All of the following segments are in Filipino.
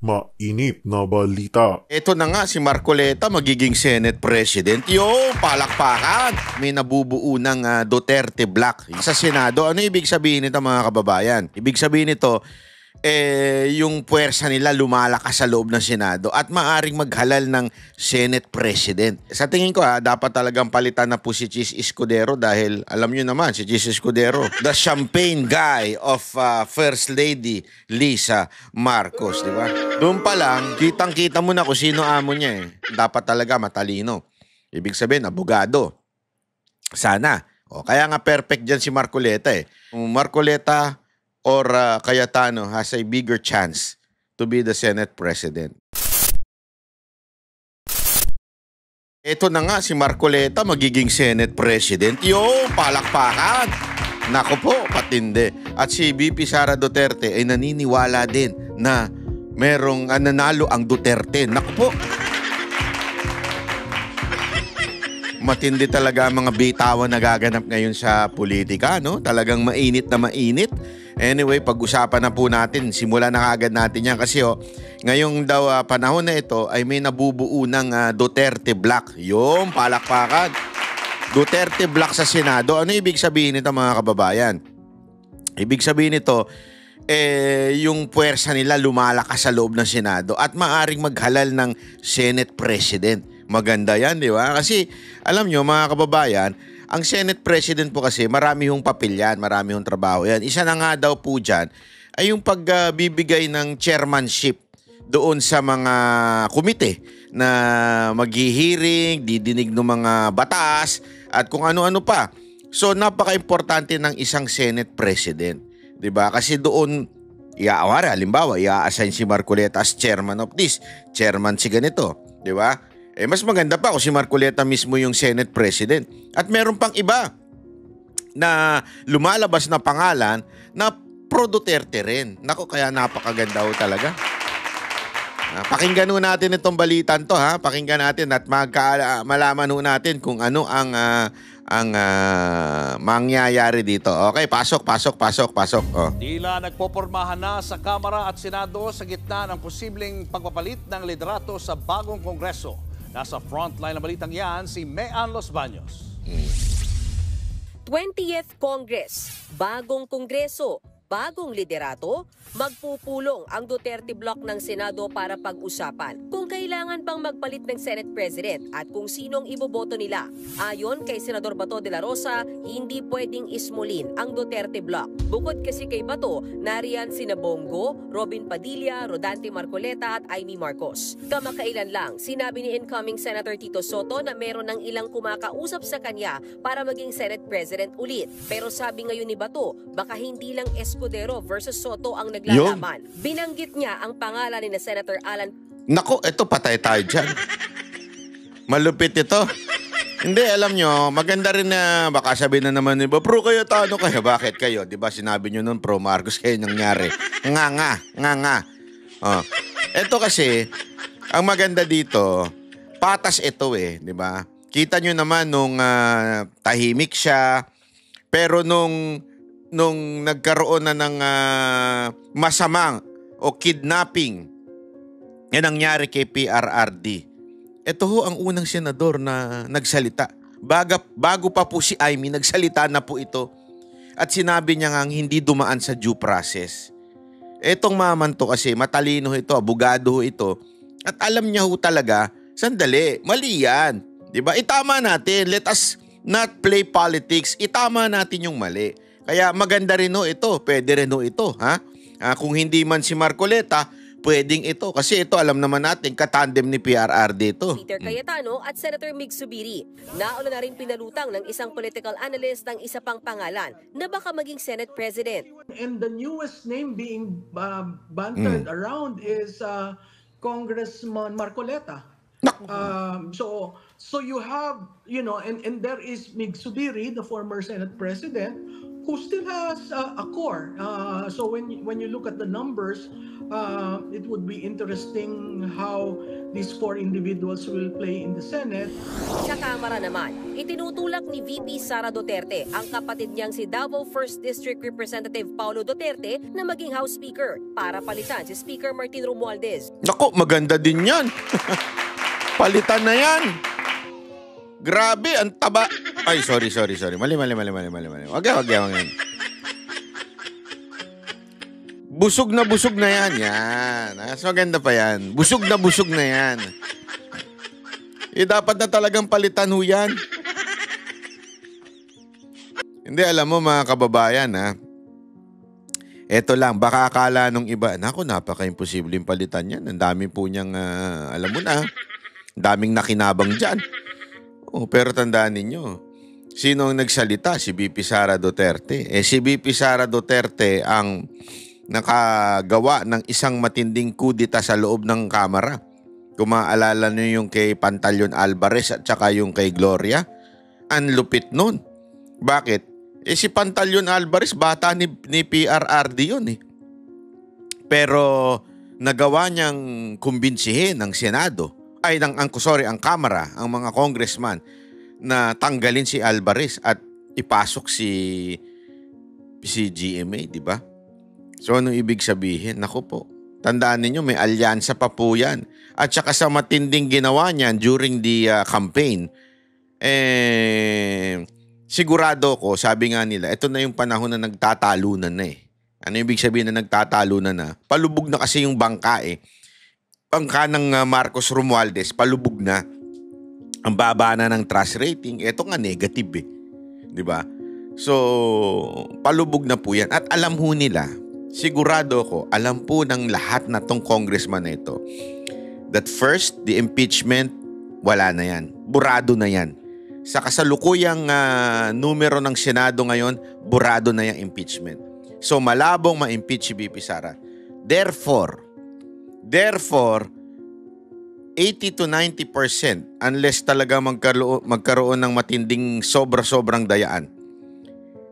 Mainit na balita. Ito na nga, si Marcoleta magiging Senate President. Palakpakan! May nabubuo ng Duterte Block sa Senado. Ano ibig sabihin nito mga kababayan? Ibig sabihin nito, yung puwersa nila lumalakas sa loob ng Senado at maaring maghalal ng Senate President. Sa tingin ko dapat talagang palitan na po si Chis Escudero dahil alam nyo naman si Chis Escudero, the champagne guy of First Lady Lisa Marcos, di ba? Doon pa lang, kitang-kita mo na kung sino amo niya Dapat talaga matalino. Ibig sabihin, abogado. Sana. Kaya nga perfect dyan si Marcoleta Marcoleta or Cayetano has a bigger chance to be the Senate President. Ito na nga, si Marcoleta magiging Senate President. Palakpakan! Naku po, patindi. At si VP Sara Duterte ay naniniwala din na merong nanalo ang Duterte. Naku po. Matindi talaga ang mga bitawan na gaganap ngayon sa politika, no? Talagang mainit na mainit. Anyway, pag-usapan na po natin, simulan na kagad natin yan kasi ngayong daw panahon na ito ay may nabubuo ng Duterte Block. Palakpakan. Duterte Block sa Senado. Ano ibig sabihin nito mga kababayan? Ibig sabihin nito, yung puwersa nila lumalakas sa loob ng Senado at maaring maghalal ng Senate President. Maganda yan, di ba? Kasi alam nyo mga kababayan, ang Senate President po kasi marami hong papel yan, marami hong trabaho yan. Isa na nga daw po dyan ay yung pagbibigay ng chairmanship doon sa mga komite na maghihiring, didinig ng mga batas at kung ano-ano pa. So napaka-importante ng isang Senate President, 'di ba? Kasi doon halimbawa, i-assign si Marcoleta as chairman of this, chairman si ganito, 'di ba? Mas maganda pa kung si Marcoleta mismo yung Senate President. At meron pang iba na lumalabas na pangalan na pro-Duterte rin. Naku, kaya napakaganda ho talaga. Pakinggan ho natin itong balitan to Pakinggan natin at malaman ho natin kung ano ang mangyayari dito. Okay, pasok. Tila nagpopormahan na sa Kamara at Senado sa gitna ng posibleng pagpapalit ng liderato sa bagong Kongreso. Nasa frontline ng balitang yan si Mean Los Baños. 20th Congress, bagong Kongreso, bagong liderato, magpupulong ang Duterte Block ng Senado para pag-usapan kung kailangan bang magpalit ng Senate President at kung sinong iboboto nila. Ayon kay Senador Bato de la Rosa, hindi pwedeng ismulin ang Duterte Block. Bukod kasi kay Bato, nariyan sina Bongo, Robin Padilla, Rodante Marcoleta at Amy Marcos. Kamakailan lang, sinabi ni incoming Senator Tito Soto na meron ng ilang kumakausap sa kanya para maging Senate President ulit. Pero sabi ngayon ni Bato, baka hindi lang Escudero versus Soto ang naglalaman. Binanggit niya ang pangalan ni Senator Alan. Nako, ito patay tayo dyan. Malupit ito. Hindi, alam nyo, maganda rin na baka sabihin na naman iba, pro kayo, tano kayo. Bakit kayo? Diba sinabi nyo nun, pro Marcos kayo nangyari. Nga. Ito kasi, ang maganda dito, patas ito diba? Kita nyo naman nung tahimik siya, pero nung nagkaroon na ng masamang o kidnapping, yan nangyari kay PRRD. Ito ho ang unang senador na nagsalita. Bago pa po si Amy, nagsalita na po ito. At sinabi niya nga hindi dumaan sa due process. Etong maman to kasi, matalino ito, abogado ho ito. At alam niya ho talaga, sandali, mali yan. Diba? Itama natin. Let us not play politics. Itama natin yung mali. Kaya maganda rin ho ito. Pwede rin ho ito. Kung hindi man si Marcoleta, pwedeng ito. Kasi ito, alam naman natin, katandem ni PRRD ito. Peter Cayetano at Senator Mig Zubiri. Nauna na rin pinalutang ng isang political analyst ng isa pang pangalan na baka maging Senate President. And the newest name being bantered around is Congressman Marcoleta. So you have, and there is Mig Zubiri, the former Senate President, who still has a core. So when you look at the numbers, it would be interesting how these 4 individuals will play in the Senate. Sa Kamara naman, itinutulak ni VP Sara Duterte ang kapatid niyang si Davao 1st District Representative Paulo Duterte na maging House Speaker para palitan si Speaker Martin Romualdez. Naku, maganda din yan. Palitan na yan. Grabe, ang taba. Ay, sorry. Mali. Wag yan. Busog na yan. Mas maganda pa yan. Busog na yan. Dapat na talagang palitan ho yan. Hindi, alam mo mga kababayan, eto lang, baka akala nung iba, naku, napaka-imposibleng palitan yan. Ang dami po niyang, alam mo na, daming nakinabang dyan. Pero tandaan ninyo, sino ang nagsalita? Si VP Sara Duterte. Si VP Sara Duterte ang nakagawa ng isang matinding kudita sa loob ng Kamara. Kung maaalala nyo yung kay Pantaleon Alvarez at saka yung kay Gloria, ang lupit nun. Bakit? Si Pantaleon Alvarez, bata ni PRRD yun eh. Pero nagawa niyang kumbinsihin ng Senado, ang Kamara, ang mga congressman na tanggalin si Alvarez at ipasok si GMA, di ba? So anong ibig sabihin? Naku po, tandaan ninyo, may alyansa pa po yan. At saka sa matinding ginawa niyan during the campaign, sigurado ko, sabi nga nila, ito na yung panahon na nagtatalunan na eh. Ano ibig sabihin na nagtatalunan na? Palubog na kasi yung bangka eh. Bangka ng Marcos Romualdez, palubog na. Ang baba na ng trust rating, ito nga negative eh. Di ba? So, palubog na po yan. At alam ho nila, sigurado ko, alam po ng lahat na tong congressman na ito, that first, the impeachment, wala na yan. Burado na yan. Sa kasalukuyang numero ng Senado ngayon, burado na yung impeachment. So, malabong ma-impeach si VP Sara. Therefore, 80 to 90%, unless talaga magkaroon ng matinding sobrang dayaan,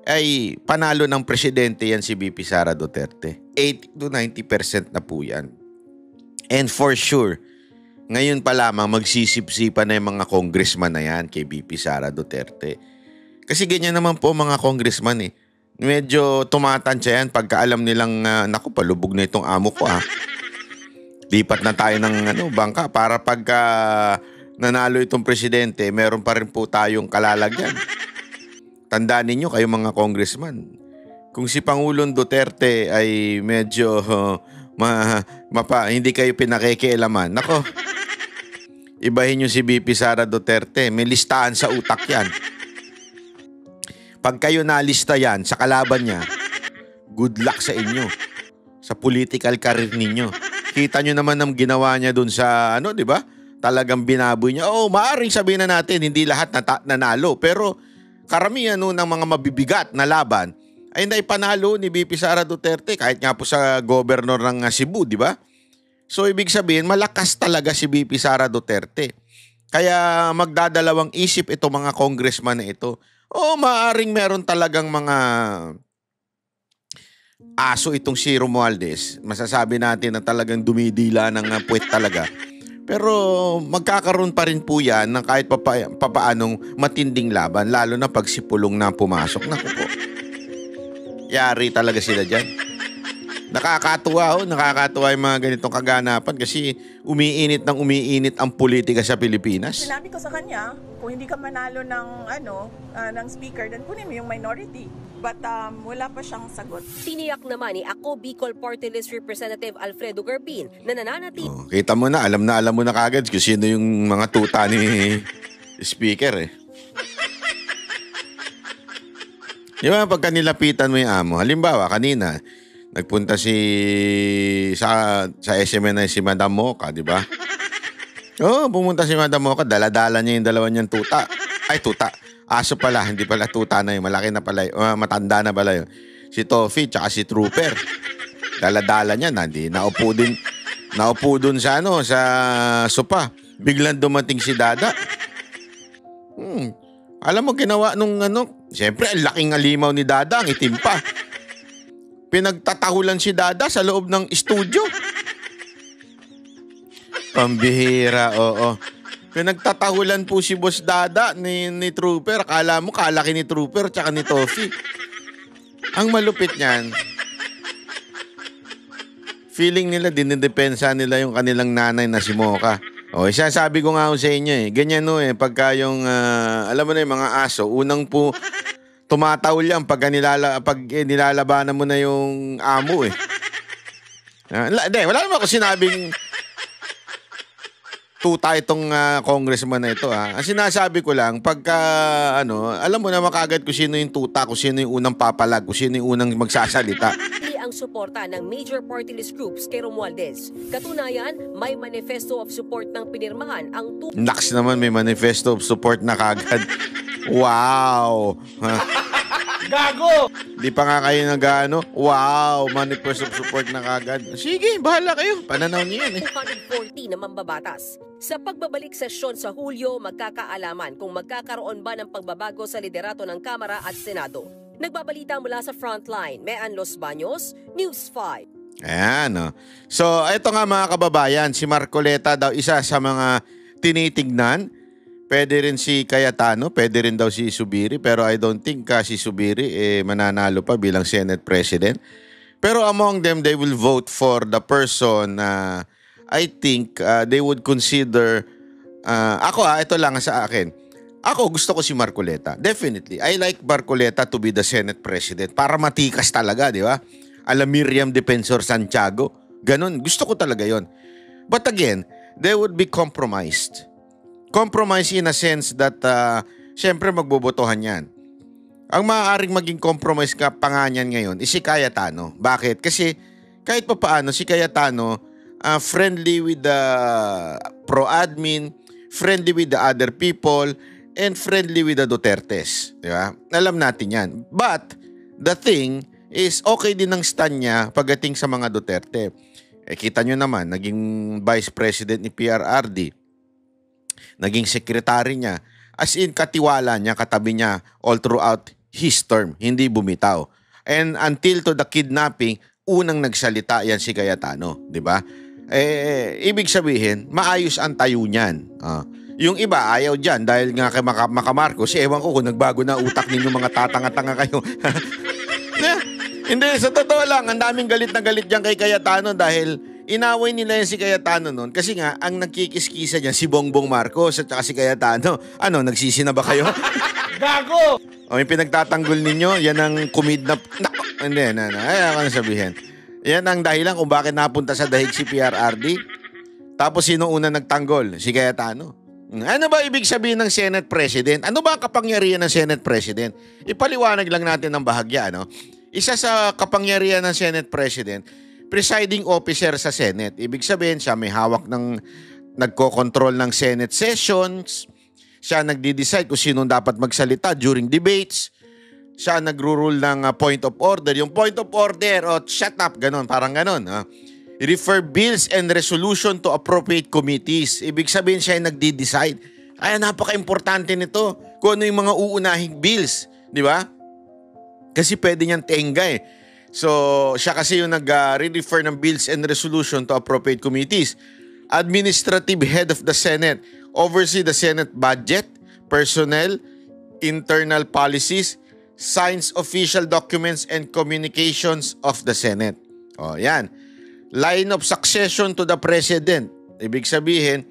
ay panalo ng presidente yan si VP Sara Duterte. 80 to 90% na po yan. And for sure, ngayon pa lamang magsisip-sipan na yung mga congressman na yan kay VP Sara Duterte. Kasi ganyan naman po mga congressman eh. Medyo tumatansya yan pagka alam nilang, naku, palubog na itong amo ko Lipat na tayo ng bangka para pagka nanalo itong presidente, meron pa rin po tayong kalalagyan. Tandaan ninyo kayo mga congressman, kung si Pangulong Duterte ay medyo hindi kayo pinakikialaman, nako, ibahin nyo si VP Sara Duterte, may listahan sa utak yan. Pag kayo nalista yan sa kalaban niya, good luck sa inyo, sa political career ninyo. Kita nyo naman ang ginawa niya dun sa, di ba? Talagang binaboy niya. Maaring sabihin na natin, hindi lahat nanalo. Pero karamihan ng mga mabibigat na laban ay naipanalo ni VP Sara Duterte kahit nga po sa governor ng Cebu, di ba? So ibig sabihin, malakas talaga si VP Sara Duterte. Kaya magdadalawang isip itong mga congressman na ito. Maaring meron talagang mga aso itong si Romualdez. Masasabi natin na talagang dumidila ng puwet talaga. Pero magkakaroon pa rin po yan ng kahit papaanong matinding laban, lalo na pag si Pulong na pumasok. Naku po. Yari talaga sila dyan. Nakakatuwa yung mga ganitong kaganapan kasi umiinit ang politika sa Pilipinas. Sinabi ko sa kanya, kung hindi ka manalo ng speaker, then kunin mo yung minority. But wala pa siyang sagot. Tiniyak naman ni Ako Bicol Party List Representative Alfredo Garbin na nananatili. Kita mo na, alam mo na kagad kung sino yung mga tuta ni speaker eh. Di ba pagka nilapitan mo yung amo, halimbawa kanina, nagpunta sa SMNI si Madam Mocha, di ba? Pumunta si Madam Mocha, dala-dala niya yung dalawa niyang tuta. Ay, tuta. Aso pala, hindi pala tuta na yun. Malaki na pala yun. Matanda na pala yun. Si Toffee tsaka si Trooper. Dala-dala niya. Naupo dun sa sa sopa. Biglang dumating si Dada. Alam mo, ginawa nung siyempre, ang laking alimaw ni Dada, ang itim pa. Pinagtatahulan si Dada sa loob ng studio. Pambihira, oo. Pinagtatahulan po si Boss Dada ni Trooper. Akala mo, kalaki ni Trooper tsaka ni Toffee. Ang malupit niyan, feeling nila, dinidepensa nila yung kanilang nanay na si Mocha. O, sabi ko nga sa inyo ganyan pagka yung, alam mo na yung mga aso, unang po, tumataol yan pag nilalabanan mo na yung amo Wala naman ako sinabing tuta itong congressman na ito Ang sinasabi ko lang, pagka alam mo na makagad kung sino yung tuta, kung sino yung unang papalag, kung sino yung unang magsasalita. Ang suporta ng major party list groups kay Romualdez. Katunayan, may manifesto of support ng pinirmahan ang Naks naman, may manifesto of support na kagad. Wow! Gago! Di pa nga kayo wow, manifesto of support na kagad. Sige, bahala kayo. Pananaw niyo yan 240 na mambabatas. Sa pagbabalik sesyon sa Hulyo, magkakaalaman kung magkakaroon ba ng pagbabago sa liderato ng Kamara at Senado. Nagbabalita mula sa Frontline, Mean Los Baños, News 5. Ayan, So, ito nga mga kababayan, si Marcoleta daw isa sa mga tinitignan. Pwede rin si Cayetano, pwede rin daw si Zubiri, pero I don't think si Zubiri mananalo pa bilang Senate President. Pero among them, they will vote for the person I think they would consider, ito lang sa akin. Ako, gusto ko si Marcoleta. Definitely. I like Marcoleta to be the Senate President para matikas talaga, di ba? Ala Miriam Defensor Santiago. Ganon. Gusto ko talaga yon. But again, they would be compromised. Compromised in a sense that, syempre magbobotohan yan. Ang maaaring maging compromise pa nga niyan ngayon is si Cayetano. Bakit? Kasi kahit pa paano, si Cayetano, friendly with the pro-admin, friendly with the other people, and friendly with the Dutertes. Di ba? Alam natin yan. But, the thing is, okay din ang stand niya pagdating sa mga Duterte. Kita nyo naman, naging Vice President ni PRRD. Naging Secretary niya. As in, katiwala niya, katabi niya all throughout his term. Hindi bumitaw. And until to the kidnapping, unang nagsalita yan si Cayetano. Di ba? Ibig sabihin, maayos ang tayo niyan. Yung iba, ayaw dyan dahil nga kay Marcos. Ewan ko kung nagbago na utak ninyo mga tatanga-tanga kayo. Hindi, sa totoo lang, ang daming galit na galit dyan kay Cayetano dahil inaway nila yan si Cayetano noon. Kasi nga, ang nagkikiskisa dyan si Bongbong Marcos at saka si Cayetano. Nagsisi na ba kayo? Gago! Yung pinagtatanggol ninyo, yan ang kumidnap. Hindi, ayaw ko na sabihin. Yan ang dahilan kung bakit napunta sa dahig si PRRD. Tapos sino una nagtanggol? Si Cayetano. Ano ba ibig sabihin ng Senate President? Ano ba kapangyarihan ng Senate President? Ipaliwanag lang natin ng bahagya. Isa sa kapangyarihan ng Senate President, presiding officer sa Senate. Ibig sabihin, siya may hawak ng nagko-control ng Senate sessions. Siya nagdi-decide kung sino dapat magsalita during debates. Siya nagro-rule ng point of order. Yung point of order, shut up, ganon, parang ganon. Refer bills and resolution to appropriate committees. Ibig sabihin siya yung nagdi-decide. Kaya napaka-importante nito kung ano yung mga uunahing bills. Di ba? Kasi pwede niyang tenga So, siya kasi yung nag-refer ng bills and resolution to appropriate committees. Administrative head of the Senate. Oversee the Senate budget, personnel, internal policies, signs official documents and communications of the Senate. Yan. Line of succession to the President. Ibig sabihin,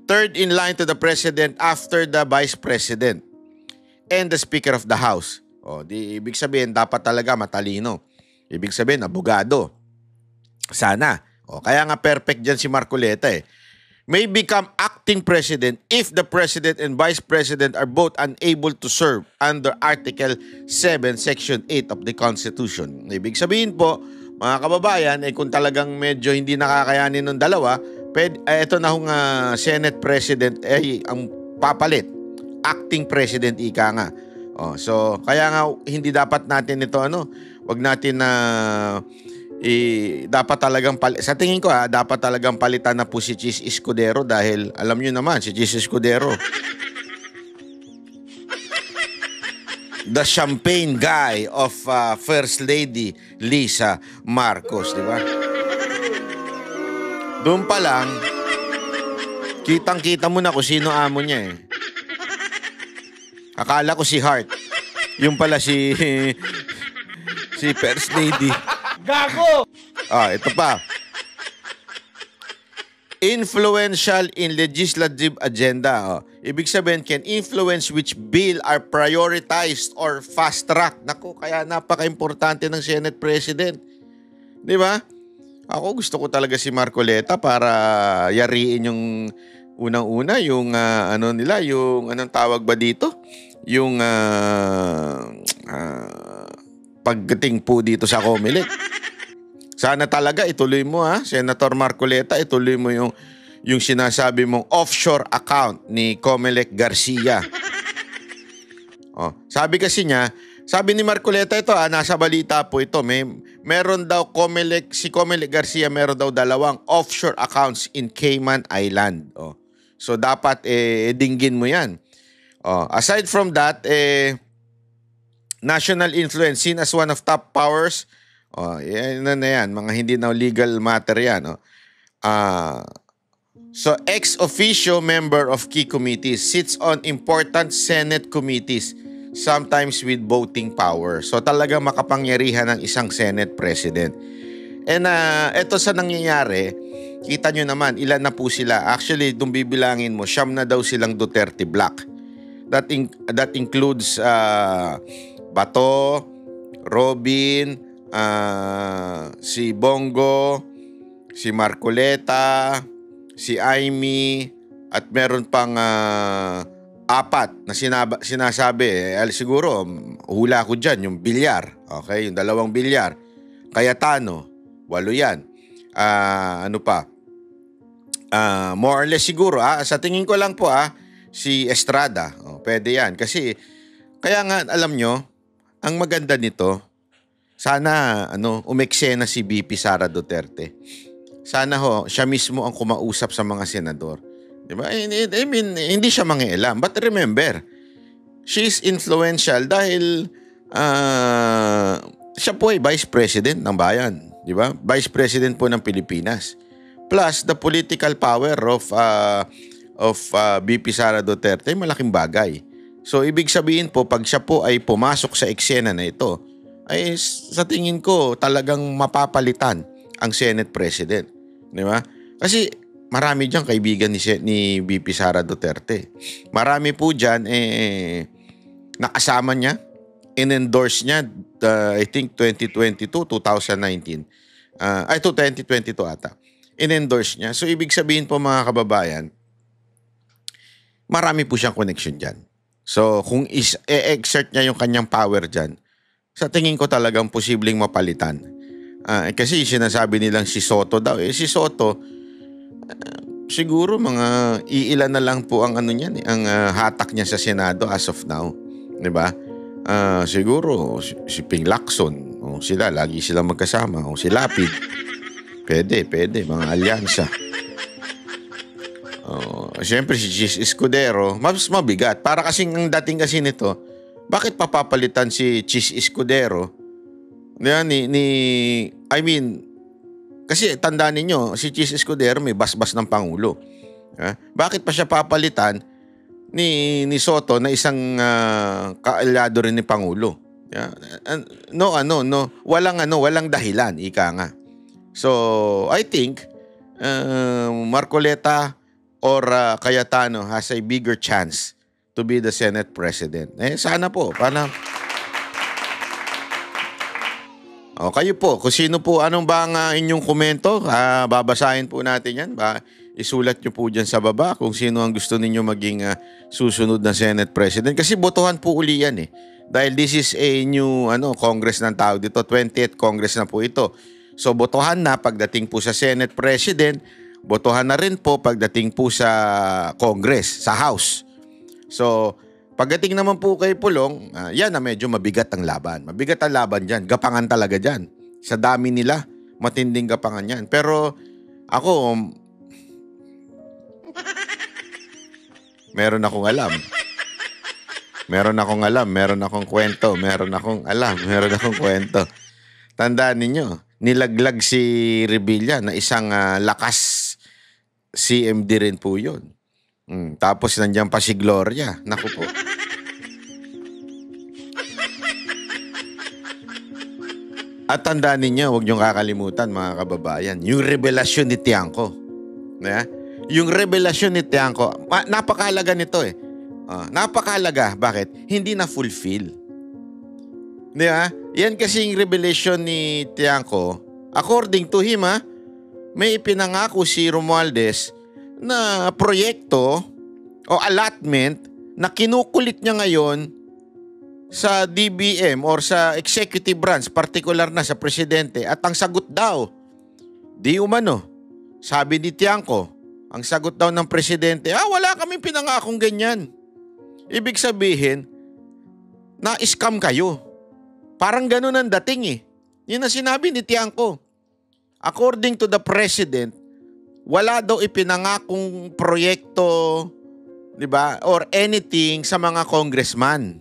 third in line to the President after the Vice President and the Speaker of the House. Ibig sabihin, dapat talaga matalino. Ibig sabihin, abogado. Sana. Kaya nga perfect dyan si Marcoleta May become acting President if the President and Vice President are both unable to serve under Article 7, Section 8 of the Constitution. Ibig sabihin po, mga kababayan, kung talagang medyo hindi nakakayanin ng dalawa, ito na hong Senate President ang papalit. Acting President ika nga. So, kaya nga hindi dapat natin ito, wag natin na dapat talagang sa tingin ko dapat talagang palitan na po si Chis Escudero dahil alam nyo naman, si Chis Escudero the champagne guy of First Lady Lisa Marcos, di ba? Doon pa lang, kitang-kita mo na kung sino amo niya eh. Akala ko si Hart. Yung pala si First Lady. Gago! Ito pa. Influential in legislative agenda. Ibig sabihin, can influence which bill are prioritized or fast-track. Naku, kaya napaka-importante ng Senate President. Di ba? Ako gusto ko talaga si Marcoleta para yariin yung unang-una, yung ano nila, yung anong tawag ba dito? Yung pagdating po dito sa COMELEC. Sana talaga ituloy mo Senator Marcoleta, ituloy mo yung sinasabi mong offshore account ni Comelec Garcia. Sabi kasi niya, sabi ni Marcoleta ito nasa balita po ito, meron daw si Comelec Garcia meron daw 2 offshore accounts in Cayman Island. So dapat dinggin mo 'yan. Aside from that, national influence seen as one of top powers. Yan na yan. Mga hindi na legal matter yan. So, ex-officio member of key committees sits on important Senate committees, sometimes with voting power. So, talaga makapangyarihan ng isang Senate President. And eto sa nangyayari, kita nyo naman, ilan na po sila. Actually, kung bibilangin mo, 9 na daw silang Duterte Block. That includes Bato, Robin, si Bongo, si Marcoleta, si Amy, at meron pang 4 na sinasabi. Siguro, hula ko dyan, yung bilyar. Okay, yung 2 bilyar. Cayetano, 8 yan. Ano pa? More or less siguro, sa tingin ko lang po, si Estrada. Pwede yan. Kasi, kaya nga, alam nyo, ang maganda nito, sana umeksena si VP Sara Duterte. Sana siya mismo ang kumausap sa mga senador. Diba? I mean, hindi siya mangialam. But remember, she's influential dahil siya po ay Vice President ng bayan. Diba? Vice President po ng Pilipinas. Plus, the political power of VP Sara Duterte ay malaking bagay. So, ibig sabihin po, pag siya po ay pumasok sa eksena na ito, ay sa tingin ko talagang mapapalitan ang Senate President. Di ba? Kasi marami dyan kaibigan ni VP Sara Duterte. Marami po dyan nakasama niya, in-endorse niya, I think 2022, 2019. 2022 ata. In-endorse niya. So ibig sabihin po mga kababayan, marami po siyang connection dyan. So kung exert niya yung kanyang power dyan, sa tingin ko talagang posibleng mapalitan. Kasi sinasabi nilang si Soto daw. Si Soto, siguro mga iilan na lang po ang ang hatak niya sa Senado as of now. Diba? Siguro si Ping Lacson. Sila, lagi silang magkasama. Si Lapid. Pwede. Mga alyansa. Siyempre si Chis Escudero, mas mabigat. Para kasing ang dating kasi nito, bakit papapalitan si Chis Escudero? Kasi tandaan ninyo, si Chis Escudero may basbas ng Pangulo. Bakit pa siya papalitan ni Soto na isang kaalyado rin ni Pangulo? No, walang dahilan, ika nga. So, I think Marcoleta or Cayetano has a bigger chance to be the Senate President. Sana po. Kayo po, kung sino po, anong ba ang inyong komento? Babasahin po natin yan. Isulat nyo po dyan sa baba kung sino ang gusto ninyo maging susunod na Senate President. Kasi botohan po uli yan Dahil this is a new Congress ng tao dito. 20th Congress na po ito. So botohan na pagdating po sa Senate President. Botohan na rin po pagdating po sa Congress, sa House. So, pagdating naman po kay Pulong, yan na medyo mabigat ang laban. Mabigat ang laban dyan. Gapangan talaga dyan. Sa dami nila, matinding gapangan yan. Pero ako, meron akong alam. Meron akong alam, meron akong kwento, meron akong alam, meron akong kwento. Tandaan ninyo, nilaglag si Revilla na isang lakas CMD rin po yun. Tapos nandiyan pa si Gloria. Naku po. At tandaan ninyo, huwag niyong kakalimutan mga kababayan, yung revelasyon ni Tiangco. Yung revelasyon ni Tiangco, napakahalaga nito eh. Napakahalaga. Bakit? Hindi na fulfill. Yan kasi yung revelation ni Tiangco. According to him, may ipinangako si Romualdez na proyekto o allotment na kinukulit niya ngayon sa DBM or sa executive branch, particular na sa presidente. At ang sagot daw, di umano, sabi ni Tiangco, ang sagot daw ng presidente, wala kaming pinangakong ganyan. Ibig sabihin, na-scam kayo. Parang ganun ang dating eh. Yun ang sinabi ni Tiangco. According to the president, wala daw ipinangakong proyekto, di ba, or anything sa mga congressman.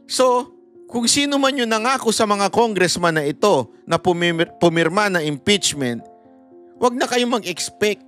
So, kung sino man yung nangako sa mga congressman na ito na pumirma na impeachment, wag na kayong mag-expect